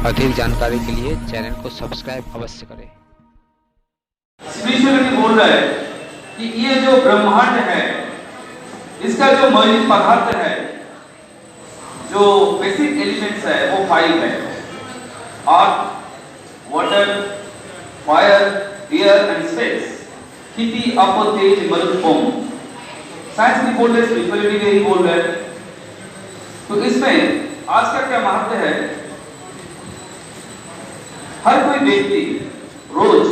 अधिक जानकारी के लिए चैनल को सब्सक्राइब अवश्य करें। स्पिरिचुअलिटी बोल रहा है कि ये जो ब्रह्मांड है इसका जो मौलिक पदार्थ है, जो बेसिक एलिमेंट्स है वो 5 है: earth, water, fire, air and space. खेती, अप, तेज, मरुत, ओम। साइंस भी बोल रहे, स्पिरिचुअलिटी भी यही बोल रहे हैं। तो इसमें आज का क्या महत्व है? हर कोई व्यक्ति रोज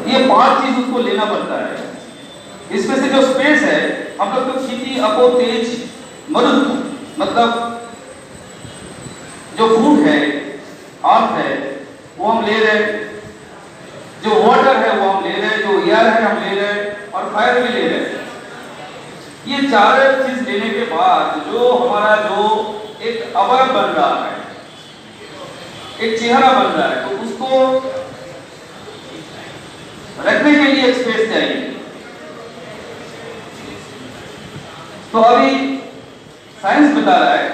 ये 5 चीज उसको लेना पड़ता है। इसमें से जो स्पेस है, हम लोग तो क्षिति, अपो, तेज, मरुत मतलब जो फूड है, अर्थ है वो हम ले रहे हैं, जो वाटर है वो हम ले रहे हैं, जो एयर है हम ले रहे हैं और फायर भी ले रहे हैं। ये 4 चीज लेने के बाद जो हमारा जो एक अवयव बन रहा है, एक चेहरा बन रहा है, तो उसको रखने के लिए एक स्पेस चाहिए। तो अभी साइंस बता रहा है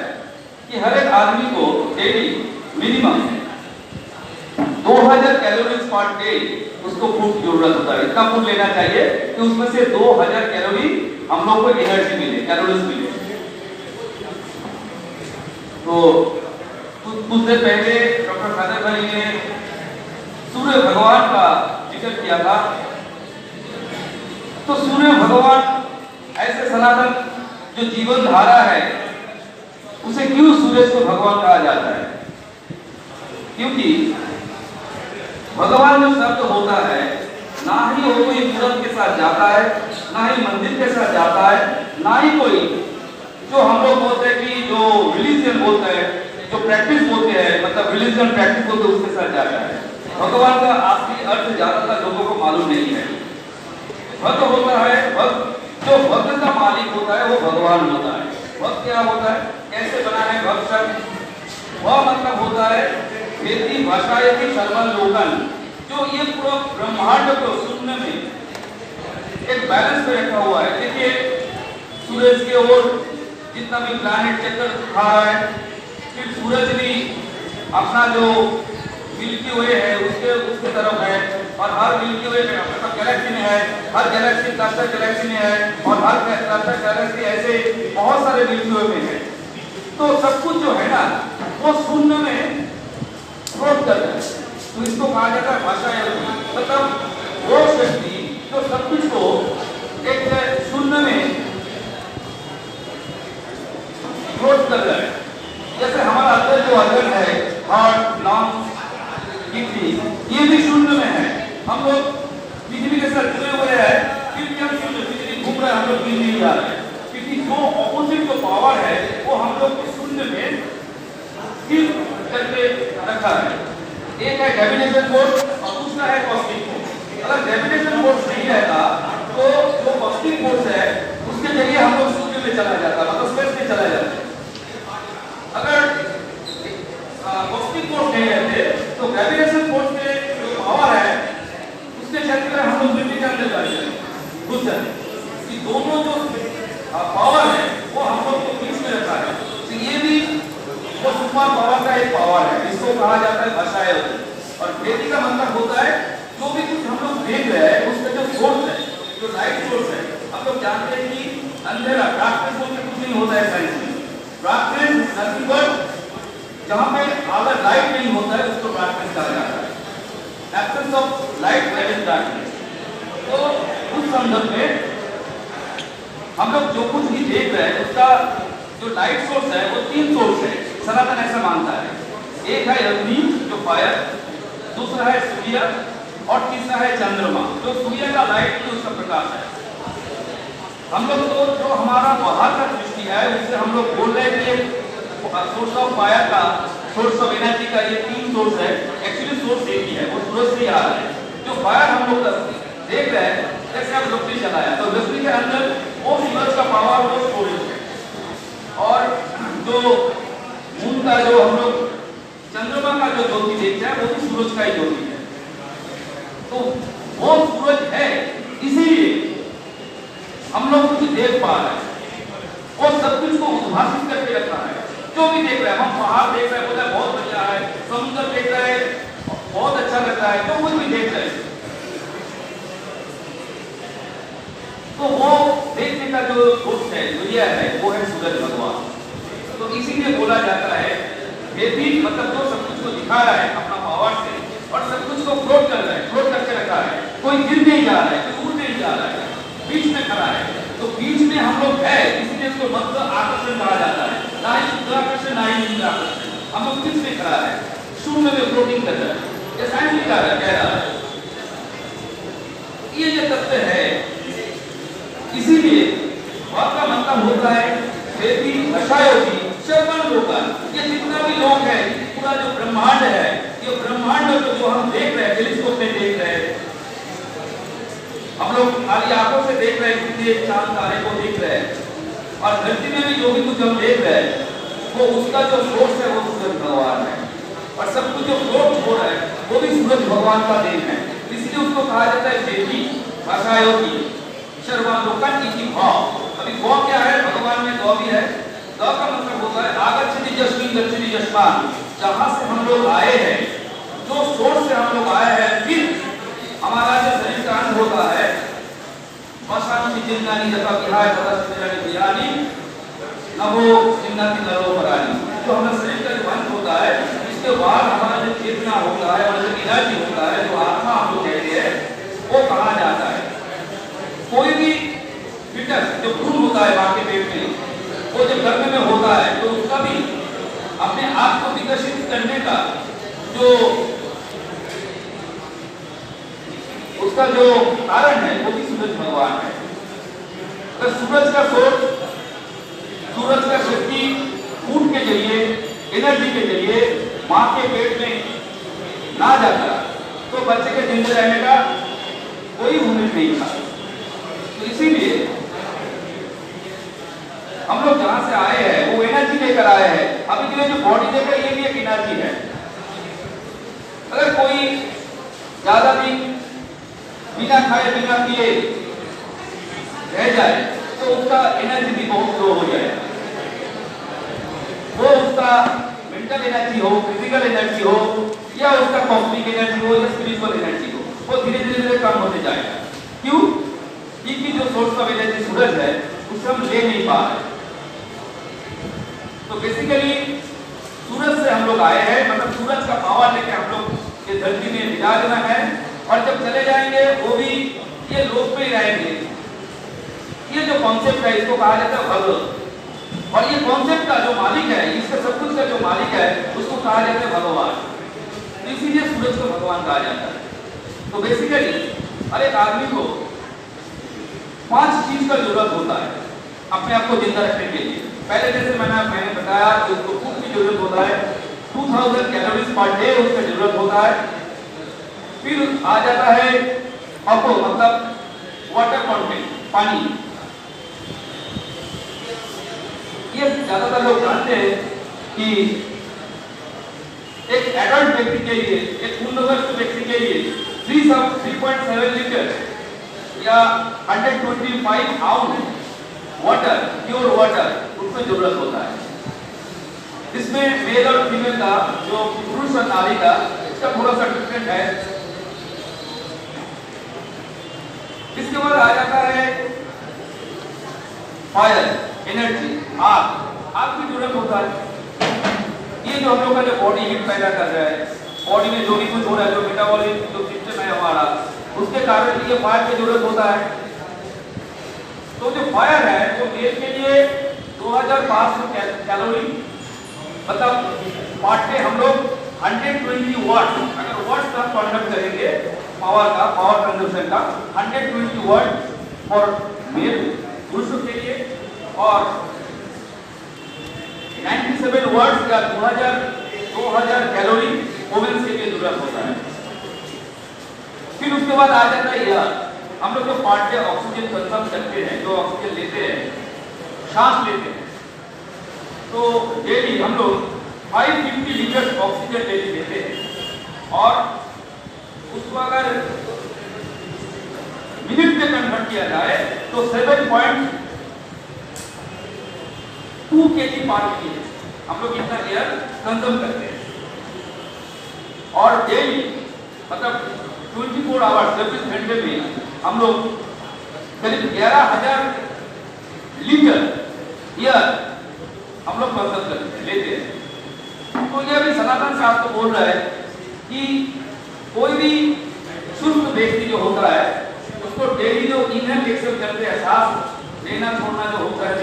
कि हर एक आदमी को daily minimum 2000 calories per day उसको फूड की जरूरत होता है। इतना फूड लेना चाहिए कि उसमें से 2000 कैलोरी हम लोग को एनर्जी मिले, कैलोरीज मिले। तो कुछ देर पहले डॉक्टर खादर भाई ने सूर्य भगवान का जिक्र किया था। तो सूर्य भगवान ऐसे सनातन जो जीवन धारा है, उसे क्यों सूर्य को भगवान कहा जाता है? क्योंकि भगवान जो शब्द होता है, ना ही वो कोई मूर्त के साथ जाता है, ना ही मंदिर के साथ जाता है, ना ही कोई जो हम लोग बोलते हैं कि जो रिलीजन बोलते हैं, जो प्रैक्टिस बोलते हैं, मतलब रिलीजन प्रैक्टिस बोलते हैं, उसके साथ जाता है। भगवान का असली अर्थ ज्यादातर लोगों को मालूम नहीं है। भक्त होता है, भक्त जो भक्त का मालिक होता है वो भगवान होता है। भक्त क्या होता है, कैसे बना है भक्त शब्द? वह मतलब होता है वेदी भाषा यदि सर्वलोकन, जो ये पूरा ब्रह्मांड को सुनने में एक बैलेंस में रखा हुआ है। देखिए सूरज के ओर जितना भी प्लैनेट चक्कर खा रहा है, फिर सूरज भी अपना जो मिल्की वे है उसके तरफ है, और हर मिल्की वे में मतलब गैलेक्सी में है, हर गैलेक्सी क्लस्टर गैलेक्सी में है, और हर क्लस्टर गैलेक्सी ऐसे बहुत सारे मिल्की वे में है। तो सब कुछ जो है ना वो शून्य में फ्लोट कर रहा है। तो इसको कहा जाता है भाषा योगी, मतलब वो शक्ति जो सब कुछ को एक शून्य में फ्लोट कर रहा है। जैसे हमारा अंदर जो अंदर है, हार्ट, लंग्स, किडनी, ये भी शून्य में है। हम लोग बिजली के साथ जुड़े हुए हैं, फिर भी हम शून्य, बिजली घूम रहा है, हम लोग बिजली नहीं आ रहे हैं, क्योंकि जो ऑपोजिट जो पावर है वो हम लोग को शून्य में स्थिर करके रखा है। एक है ग्रेविटेशन फोर्स और दूसरा है कॉस्मिक फोर्स। अगर ग्रेविटेशन फोर्स नहीं रहता तो जो कॉस्मिक फोर्स है उसके जरिए हम लोग शून्य में चला जाता, मतलब स्पेस में चला जाता। अगर कॉस्मिक फोर्स नहीं रहते तो ग्रेविटेशन फोर्स के जो पावर है उसके क्षेत्र में हम लोग पृथ्वी के अंदर चले जाते, घुस जाते। कि दोनों जो पावर है वो हम लोग को बीच में रखा है। तो ये भी वो सुपर पावर का एक पावर है, इसको कहा जाता है भाषा योगी। और वेदी का मतलब होता है जो भी कुछ हम लोग देख रहे हैं उसका जो सोर्स है, जो लाइट सोर्स है। हम लोग जानते हैं कि अंधेरा डार्कनेस बोल के कुछ नहीं होता है साइंस में। डार्कनेस नथिंग बट जहां पे अगर लाइट नहीं होता है उसको डार्कनेस कहा जाता है। Absence of light that is darkness. तो उस संदर्भ में हम लोग जो कुछ भी देख रहे हैं उसका जो लाइट सोर्स है वो 3 सोर्स है, सनातन ऐसा मानता है। एक है अग्नि जो फायर, दूसरा है सूर्य, और तीसरा है चंद्रमा जो सूर्य का लाइट की उसका प्रकाश है। हम लोग तो जो हमारा बाहर का दृष्टि है उससे हम लोग बोल रहे हैं कि सोर्स ऑफ फायर का, सोर्स ऑफ एनर्जी का ये 3 सोर्स है। एक्चुअली सोर्स एक ही है, वो सूरज से ही आ रहा है। जो फायर हम लोग देख रहे हैं, जैसे आप लकड़ी जलाया तो लकड़ी के अंदर वो सूरज का पावर वो स्टोरेज है। और जो मून का जो हम लोग चंद्रमा का जो ज्योति देखते हैं वो भी सूरज का ही ज्योति है। तो वो सूरज है, इसीलिए हम लोग कुछ देख पा रहे हैं। वो सब कुछ को उद्भासित करके रखा है। जो भी देख रहे हैं, हम पहाड़ देख रहे हैं, बोला बहुत बढ़िया है, समुद्र देख रहे हैं, बहुत अच्छा लग रहा है, जो कुछ भी देख रहे हैं, तो वो देखने का जो सोर्स है, जरिया है, वो है सूरज भगवान। तो इसीलिए बोला जाता है खेती मतलब जो सब कुछ को दिखा रहा है अपना पावर से और सब कुछ को फ्लोट कर रहा है, फ्लोट करके रखा है, कोई गिर नहीं जा रहा है, कोई उड़ नहीं जा रहा है, बीच में खड़ा है। तो बीच में हम लोग है, इसीलिए इसको मध्य आकर्षण कहा जाता है, ना ही शुद्धाकर्षण ना ही निम्नाकर्षण, हम लोग बीच में खड़ा है, शून्य में फ्लोटिंग कर रहा है। ये साइंस भी कह रहा है ये जो तत्व है, इसीलिए आपका मतलब होता है खेती अशायोगी श्रवण लोकन। ये जितना भी लोग है, पूरा जो ब्रह्मांड है, ये ब्रह्मांड को जो हम देख रहे हैं, टेलीस्कोप में देख रहे हैं, हम लोग खाली आंखों से देख रहे हैं, कितने चांद तारे को देख रहे हैं, और धरती में भी जो भी कुछ हम देख रहे हैं, वो उसका जो सोर्स है वो सूरज भगवान है, और सब कुछ जो फ्लोट हो रहा है वो भी सूरज भगवान का देन है। इसलिए उसको कहा जाता है खेती अशायोगी श्रवण लोकन इति भाव। अभी गौ क्या है? भगवान में गौ भी है। गौ का मतलब होता है आगच्छति यस्मिन् गच्छति यस्मान्, जहां से हम लोग आए हैं, जो सोर्स से हम लोग आए हैं, फिर हमारा जो शरीर का अंत होता है, वसानि जिन्नानि जता विहाय तथा सिद्धानि विहानि नभो जिन्नाति नरो परानि। जो हमारा शरीर का जो अंत होता है, इसके बाद हमारा जो चेतना होता है और जो एनर्जी होता है, जो आत्मा हम लोग कहते हैं, वो कहा जाता है। कोई भी फिटस जो भ्रूण होता है मां के पेट में, वो जब गर्भ में होता है, तो उसका भी अपने आप को विकसित करने का जो उसका जो कारण है, वो भी सूरज भगवान है। अगर सूरज का सोर्स, सूरज का शक्ति फूड के जरिए, एनर्जी के जरिए मां के पेट में ना जाता, तो बच्चे के जिंदा रहने का कोई उम्मीद नहीं था। तो इसीलिए हम लोग जहां से आए हैं, वो एनर्जी लेकर आए हैं। अभी के लिए जो बॉडी देख रहे हैं, ये भी एक एनर्जी है। अगर कोई ज्यादा दिन बिना खाए बिना पिए रह जाए, तो उसका एनर्जी भी बहुत लो हो जाए। वो उसका मेंटल एनर्जी हो, फिजिकल एनर्जी हो, या उसका कॉस्मिक एनर्जी हो, या स्पिरिचुअल एनर्जी हो, वो धीरे धीरे कम होते जाएगा। क्यों? क्योंकि जो सोर्स ऑफ एनर्जी सूरज है, उससे हम ले नहीं पा रहे। तो बेसिकली सूरज से हम लोग आए हैं, मतलब सूरज का पावर लेके हम लोग ये धरती में विराजमान है, और जब चले जाएंगे वो भी ये लोक पे ही रहेंगे। ये जो कॉन्सेप्ट है, इसको कहा जाता है भगवत, और ये कॉन्सेप्ट का जो मालिक है, इसका सब कुछ का जो मालिक है, उसको कहा जाता है भगवान। इसीलिए सूरज को भगवान कहा जाता है। तो बेसिकली हर एक आदमी को 5 चीज का जरूरत होता है अपने आप को जिंदा रखने के लिए। पहले जैसे मैंने बताया कि उसको फूड की जरूरत होता है, 2000 कैलोरीज पर डे उसका जरूरत होता है। फिर आ जाता है अपो, मतलब वाटर कंटेंट, पानी। ये ज्यादातर लोग जानते हैं कि एक एडल्ट व्यक्ति के लिए, एक पूर्णवयस्क व्यक्ति के लिए 3.7 लीटर या 125 आउंस वाटर, प्योर वाटर, उसमें जरूरत होता है। इसमें मेल और फीमेल का, जो पुरुष और नारी का, इसका थोड़ा सा डिफरेंट है। इसके बाद आ जाता है फायर, एनर्जी, आग की जरूरत होता है। ये जो हम लोग का जो बॉडी हीट पैदा कर रहा है, बॉडी में जो भी कुछ हो रहा है, जो मेटाबॉलिज्म जो सिस्टम है हमारा, उसके कारण ये फायर की जरूरत होता है। तो जो फायर है वो मेल के लिए 2500 कैलोरी, मतलब पार्ट पे हम लोग 120 वाट, अगर वाट्स का कन्वर्ट करेंगे पावर का, पावर कंजम्पशन का, 120 वाट फॉर मेल पुरुषों के लिए, और 97 वाट्स या 2000 कैलोरी वुमेन्स के लिए जरूरत होता है। फिर उसके बाद आ जाता है यह, हम लोग जो पार्ट में ऑक्सीजन कंजम्प करते हैं, जो ऑक्सीजन लेते हैं, सांस लेते हैं, तो डेली हम लोग 550 लीटर ऑक्सीजन डेली लेते हैं, और उसको अगर मिनट में कन्वर्ट किया जाए तो 7.2 kg पर मिनट, हम लोग कितना एयर कंज्यूम करते हैं। और डेली मतलब 24 आवर्स 24 घंटे में हम लोग करीब 11,000 लीटर एयर हम लोग कंज्यूम करते हैं, लेते हैं। तो ये अभी सनातन शास्त्र बोल रहा है कि कोई भी शुद्ध व्यक्ति जो होता है उसको डेली जो इनहेल एक्सहेल करते हैं, सांस लेना छोड़ना जो होता है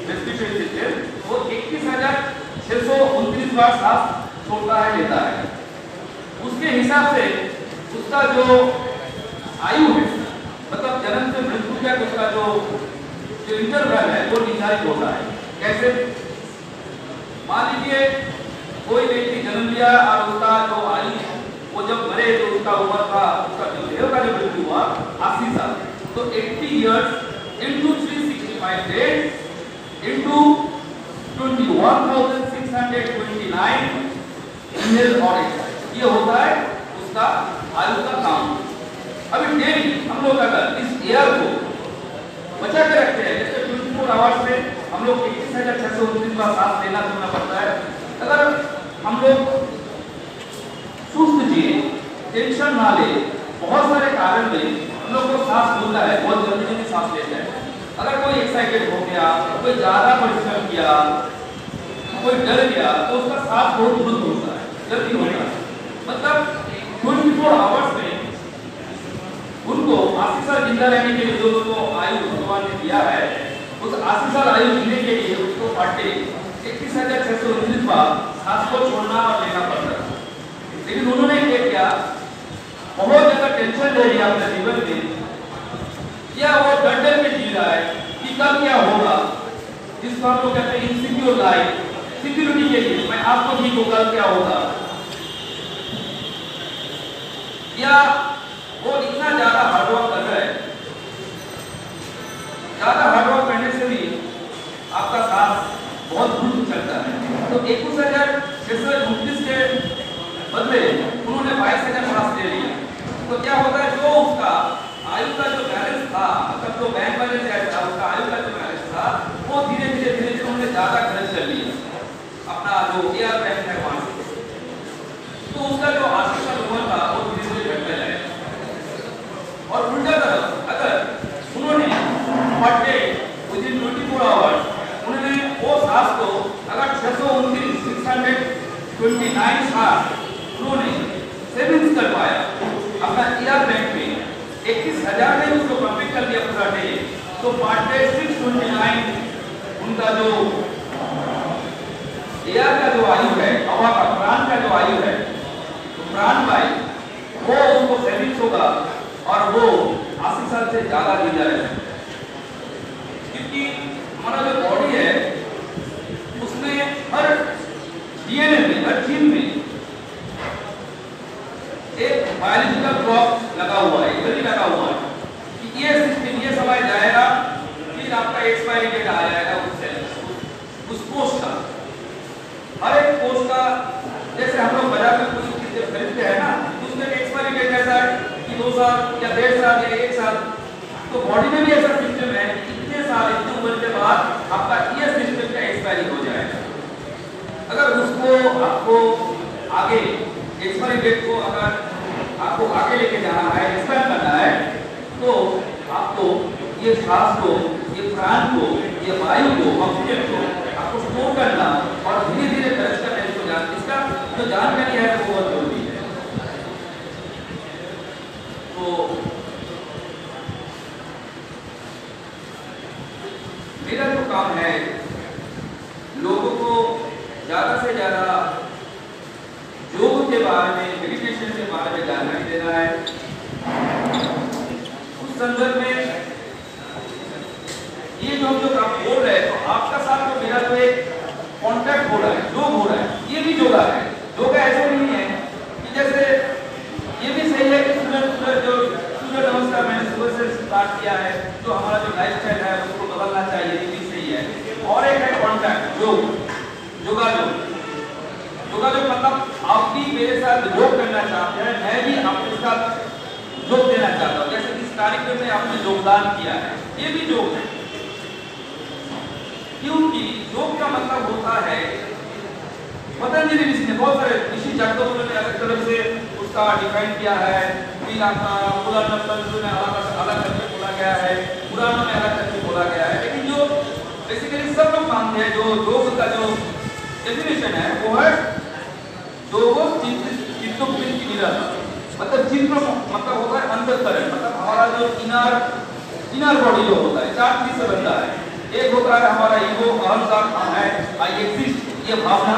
रेस्पिरेशन सिस्टम, वो 21,629 बार सांस छोड़ता है, लेता है। उसके हिसाब से उसका जो आयु है, मतलब जन्म से मृत्यु तक उसका जो इंटरवल है वो निर्धारित होता है। कैसे? मान लीजिए कोई व्यक्ति जन्म लिया और उसका जो आयु वो जब मरे तो उसका उम्र था, उसका जो देह का जो मृत्यु हुआ 80 साल। तो 80 years into 365 days into 21,629 inhale और एक्सहेल, ये होता है उसका आयु का काम। अभी डेली हम लोग अगर इस एयर को बचा के रखते हैं, जैसे 24 आवर्स में हम लोग 21,629 बार सांस लेना छोड़ना पड़ता है। अगर हम लोग सुस्त जिए, टेंशन ना ले, बहुत सारे कारण में हम लोग को सांस फूलता है, बहुत जल्दी जल्दी सांस लेता है। अगर कोई एक्साइटेड हो गया, कोई ज्यादा परिश्रम किया, कोई डर गया, तो उसका सांस बहुत द्रुत होता है, जल्दी होता है। मतलब 24 आवर्स में उनको 80 साल जिंदा रहने के लिए जो उसको आयु भगवान ने दिया है, उस 80 साल आयु जीने के लिए उसको पर डे 21,629 बार सांस को छोड़ना और लेना पड़ता है। लेकिन उन्होंने क्या किया, बहुत ज्यादा टेंशन ले लिया अपने जीवन में, या वो डर में जी रहा है कि कल क्या होगा, जिसको हम लोग कहते हैं इनसिक्योर लाइफ, सिक्योरिटी के लिए मैं आपको ठीक होगा क्या होगा, या वो इतना ज्यादा हार्डवर्क कर रहा है। ज्यादा हार्डवर्क करने से भी आपका सांस बहुत दूर चलता है। तो 21,629 के बदले उन्होंने 22,000 सांस ले लिया। तो क्या होता है, जो उसका आयु का जो बैलेंस था, मतलब जो बैंक बैलेंस था, उसका आयु का जो बैलेंस था, वो धीरे धीरे उन्होंने ज्यादा खर्च कर लिया अपना जो एयर बैंक है वहां से। तो उसका जो आर्टिफिशियल उम्र था वो धीरे धीरे घटने लगा। और उल्टा तरफ अगर उन्होंने पर डे विदिन 24 आवर्स उन्होंने वो सांस को अगर 629 सांस उन्होंने सेविंग्स कर पाया अपना एयर बैंक में, 21,000 ने उसको कंप्लीट कर दिया पूरा डे, तो पर डे 629 उनका जो एयर का जो आयु है, हवा का प्राण का जो आयु है, तो प्राण वायु वो उसको सेविंग्स होगा और वो 80 साल से ज्यादा जिंदा रहेगा। क्योंकि हमारा जो बॉडी है उसमें हर डीएनए में, हर जीन में एक बायोलॉजिकल क्लॉक लगा हुआ है, घड़ी लगा हुआ है कि ये सिस्टम ये समय जाएगा, फिर आपका एक्सपायरी डेट आ जाएगा उस कोष का। हर एक कोष का, जैसे हम लोग बाजार में कोई चीज खरीदते हैं ना, उसमें एक्सपायरी डेट ऐसा है कि 2 साल या 1.5 साल या 1 साल। तो बॉडी में भी ऐसा सिस्टम है कि इतने साल इतनी उम्र के बाद आपका ये सिस्टम का एक्सपायरी हो जाएगा। अगर उसको आपको आगे एक्सपायरी डेट को अगर आपको आगे लेके जाना है, एक्सपेंड करना है, तो आपको ये सांस को, ये प्राण को, ये वायु को, ऑक्सीजन को आपको स्टोर करना और धीरे धीरे खर्च करना, इसका जो जानकारी है वो बहुत जरूरी है। तो मेरा जो काम है लोगों को ज्यादा से ज्यादा योग के बारे में, मेडिटेशन के बारे में जानकारी देना है। उस संदर्भ में ये जो हम लोग आप बोल रहे हैं, तो आपका साथ तो मेरा जो एक कांटेक्ट हो रहा है, योग हो रहा है, ये भी योगा है। योगा ऐसे नहीं है कि जैसे ये भी सही है कि सूर्य नमस्कार मैंने सुबह से स्टार्ट किया है, जो हमारा जो लाइफस्टाइल है उसको बदलना चाहिए, ये भी सही है। और एक है कांटेक्ट योगा जो मतलब आप भी मेरे साथ योग करना चाहते हैं, मैं भी आपके साथ योग देना चाहता हूँ। जैसे इस कार्यक्रम में आपने योगदान किया है, ये भी योग है। क्योंकि योग का मतलब होता है पतंजलि ऋषि ने बहुत सारे ऋषि जातकों ने अलग तरह से उसका डिफाइन किया है। फिर आपका पुराण तंत्र में अलग करके बोला गया है, पुराणों में अलग करके बोला गया है। लेकिन जो बेसिकली सब लोग मानते हैं, जो योग का जो डेफिनेशन है वो है योग चित्तवृत्ति निरंतर, मतलब चित्त मतलब होता है अंतःकरण, मतलब हमारा जो इनर बॉडी जो होता है 4 चीज से बनता है। एक होता है हमारा ईगो, अहंकार है, आई एग्जिस्ट, ये भावना।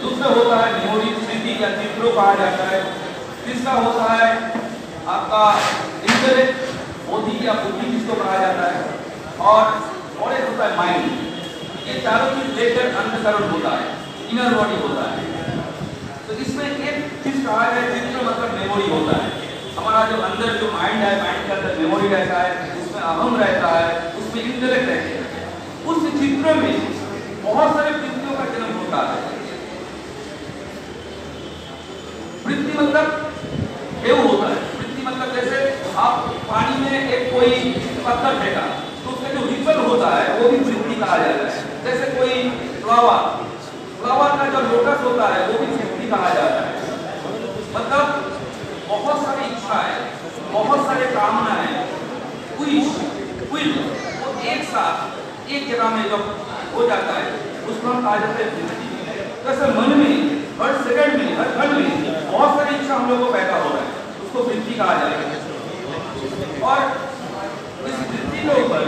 दूसरा होता है मेमोरी, स्मृति या चित्रों कहा जाता है। तीसरा होता है आपका इंटेलेक्ट, बुद्धि या बुद्धि जिसको कहा जाता है। और एक होता है माइंड। ये चारों चीज लेकर अंतःकरण होता है, इनर बॉडी होता है। तो इसमें एक चीज कहा है चित्र, मतलब मेमोरी होता है। हमारा जो अंदर जो माइंड है, माइंड के अंदर मेमोरी रहता है, उसमें अहम रहता है, उसमें इंटेलेक्ट रहता है। उस चित्र में बहुत सारे वृत्तियों का जन्म होता है। वृत्ति मतलब हेव होता है। वृत्ति मतलब जैसे आप पानी में एक कोई पत्थर फेंका तो उसका जो रिपल होता है वो भी वृत्ति कहा जाता है। जैसे कोई फ्लावर का जो लोटस होता है वो भी वृत्ति कहा जाता है। मतलब बहुत सारी इच्छाएं, बहुत सारे कामनाएं, विल वो एक साथ एक जगह में जब हो जाता है उसको हम कहा जाता है वृत्ति। जैसे मन में हर सेकंड में, हर क्षण में बहुत सारी इच्छा हम लोगों को पैदा हो रहा है, उसको वृत्ति कहा जाएगा। और इस वृत्ति के ऊपर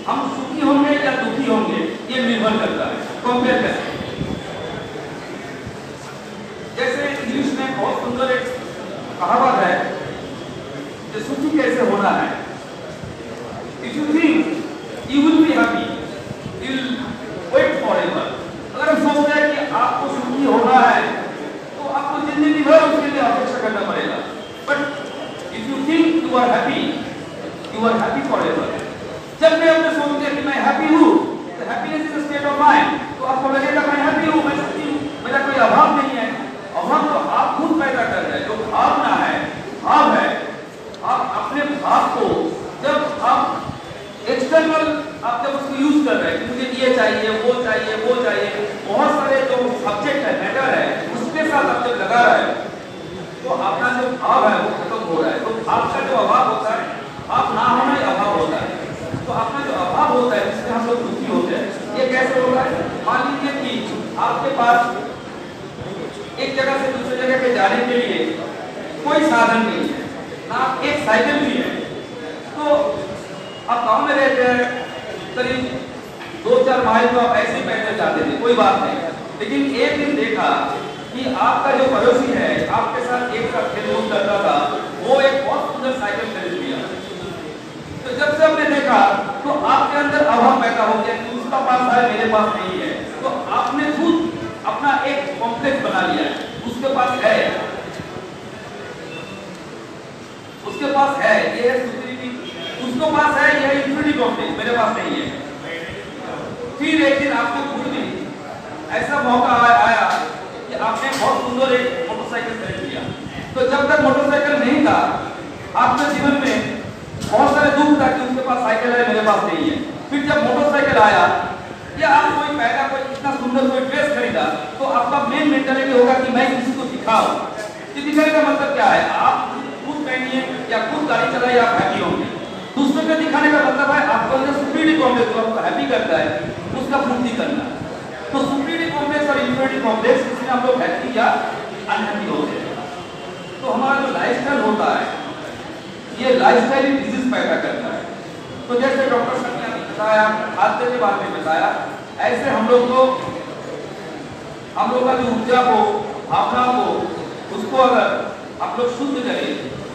हम सुखी होंगे या दुखी होंगे ये निर्भर करता है, कंपेयर करके। जैसे इंग्लिश में बहुत सुंदर एक कहावत है कि सुखी कैसे होना है। If you think you will be happy, you will wait forever। अगर हम सोचते हैं कि आपको सुखी होना है तो आपको जिंदगी भर उसके लिए अपेक्षा करना पड़ेगा। But if you think you are happy forever। जब मैं अपने सोचते हैं कि मैं हैप्पी हूँ, तो happiness is a state of mind, तो आपको लगेगा मैं हैप्पी हूँ, मैं सुखी हूँ, मेरा कोई अभाव नहीं है। अभाव तो आप खुद पैदा कर रहे हैं। जो भावना है, भाव है, आप अपने भाव को जब आप एक्सटर्नल आप जब उसको यूज कर रहे हैं कि मुझे ये चाहिए, वो चाहिए, वो चाहिए, बहुत सारे जो सब्जेक्ट है, मैटर है, उसके साथ आप जब लगा रहे हैं तो अपना जो भाव है वो खत्म हो रहा है। तो आपका जो अभाव होता है, आप ना होना ही अभाव होता है। तो अपना जो अभाव होता है जिससे हम लोग दुखी होते हैं, ये कैसे होता है? मान लीजिए कि आपके पास एक जगह से दूसरी जगह पे जाने के लिए कोई साधन नहीं है, ना एक साइकिल भी है। तो आप गांव में रहते हैं, करीब 2-4 माइल तो आप ऐसे ही पैदल जाते थे, कोई बात नहीं। लेकिन एक दिन देखा कि आपका जो पड़ोसी है, आपके साथ एक साथ खेल करता था, वो एक बहुत सुंदर साइकिल खरीद लिया। तो जब से आपने देखा तो आपके अंदर अभाव पैदा हो गया कि उसका पास है, मेरे पास नहीं है। तो आपने खुद अपना एक कॉम्प्लेक्स बना लिया, उसके पास है, उसके पास है, ये है सुपीरियरिटी, उसके पास है, यह इंफीरियरिटी कॉम्प्लेक्स, मेरे पास नहीं है। फिर एक दिन आपको खुद भी ऐसा मौका आया कि आपने बहुत सुंदर एक मोटरसाइकिल खरीद लिया। तो जब तक मोटरसाइकिल नहीं था, आपके जीवन में बहुत सारे दुख था कि उसके पास साइकिल है, मेरे पास नहीं है। फिर जब मोटरसाइकिल आया या आप कोई पहला कोई इतना सुंदर कोई ड्रेस खरीदा, तो आपका मेन मेंटालिटी होगा कि मैं किसी को दिखाऊं। दिखाने का मतलब क्या है? आप खुद पहनिए या खुद गाड़ी चलाइए, आप हैप्पी होंगे। दूसरे को दिखाने का मतलब है आपको अंदर सुपीरियरिटी कॉम्प्लेक्स जो आपको हैप्पी करता है, उसका पूर्ति करना। तो सुपीरियरिटी कॉम्प्लेक्स और इंफीरियरिटी कॉम्प्लेक्स, इसमें हम लोग हैप्पी या अनहैप्पी होते हैं। तो हमारा जो लाइफस्टाइल होता है, ये लाइफस्टाइल ही डिजीज पैदा करता है। तो जैसे डॉक्टर साहब ने बताया, खाद्य के बारे में बताया, ऐसे हम लोग का जो ऊर्जा को, भावना को, उसको अगर आप लोग शुद्ध करें,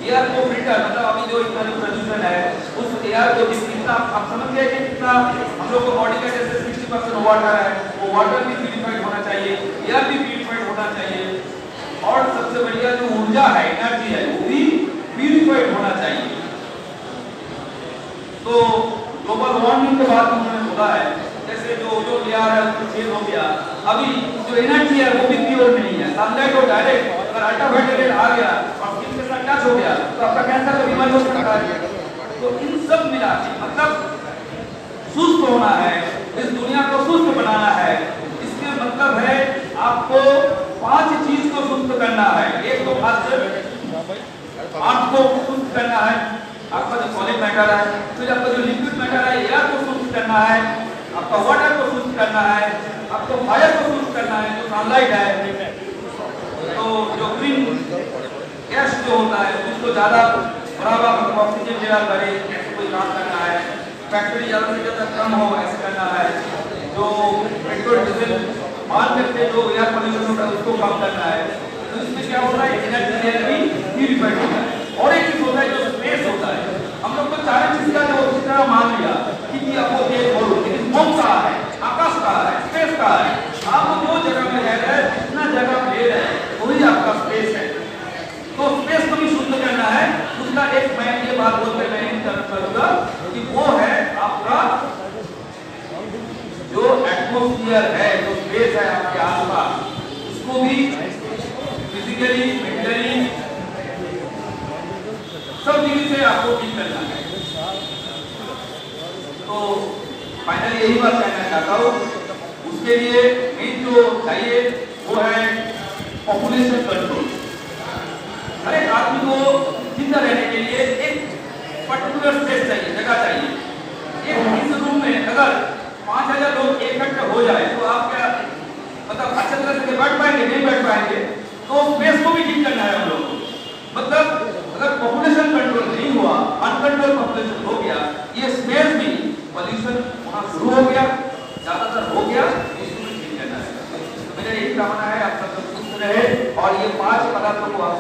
एयर को फिल्टर, मतलब अभी जो इतना जो प्रदूषण है, उस एयर को जितना आप समझ गए कि कितना हम लोग को बॉडी का जैसे 60% वाटर है, वो वाटर भी प्यूरिफाइड होना चाहिए, एयर भी प्यूरिफाइड होना चाहिए, और सबसे बढ़िया जो ऊर्जा है, एनर्जी है, वो भी प्यूरिफाइड होना चाहिए। तो ग्लोबल वार्मिंग के बाद उन्होंने बोला है, जैसे जो लेयर है उसको चेंज हो गया, अभी जो एनर्जी है वो भी प्योर नहीं है। सनलाइट को डायरेक्ट अगर अल्ट्रावायलेट आ गया और स्किन के साथ टच हो गया तो आपका कैंसर का बीमारी हो सकता है। तो इन सब मिला के मतलब सुस्त होना है, इस दुनिया को सुस्त बनाना है, इसके मतलब है आपको 5 चीज को सुस्त करना है। एक तो खासकर आंख को सुस्त करना है, आपका जो सॉलिड मैटर है, फिर आपका जो लिक्विड मैटर है एयर को सुस्त करना है, आपका वाटर को सुस्त करना है, आपको फायर को सुस्त करना है जो सनलाइट है, तो जो ग्रीन गैस जो होता है उसको ज्यादा बराबर मतलब ऑक्सीजन लेवल बढ़े ऐसे कोई काम करना है, फैक्ट्री ज्यादा से ज्यादा कम हो ऐसे करना है, जो पेट्रोल डीजल माल करके जो एयर पोल्यूशन होता है उसको कम करना है। तो इसमें क्या होता है, एनर्जी लेवल भी प्यूरिफाइड होता है। और एक चीज होता है जो स्पेस होता है, हम लोग तो चार चीज का जो इस तरह मान लिया कि आपको एक और लेकिन कौन सा है, आकाश का है, स्पेस का है, आप जो जगह में रह रहे हैं जितना जगह ले रहे हैं वही आपका स्पेस है। तो स्पेस को भी शुद्ध करना है, उसका एक मैं ये बात बोलते मैं करूंगा कि वो है आपका जो एटमॉस्फेयर है, जो स्पेस है आपके आसपास, उसको भी फिजिकली मेंटली सब चीज से आपको ठीक करना है। तो फाइनली यही बात कहना चाहता हूँ, उसके लिए मेन जो चाहिए वो है पॉपुलेशन कंट्रोल। हर एक आदमी को जिंदा रहने के लिए एक पर्टिकुलर स्पेस चाहिए, जगह चाहिए। एक इस रूम में अगर 5000 लोग इकट्ठे हो जाए तो आप क्या मतलब अच्छे तरह से बैठ पाएंगे, नहीं बैठ पाएंगे। तो स्पेस को भी ठीक करना है हम लोग को। मतलब अगर पॉपुलेशन कंट्रोल नहीं हुआ, अनकंट्रोल पॉपुलेशन हो गया, ये स्पेस भी पॉल्यूशन वहां शुरू हो गया, ज्यादातर हो गया, इसको भी ठीक करना है। तो मेरा यही कामना है आप सब सुस्त रहे और ये 5 पदार्थों को आप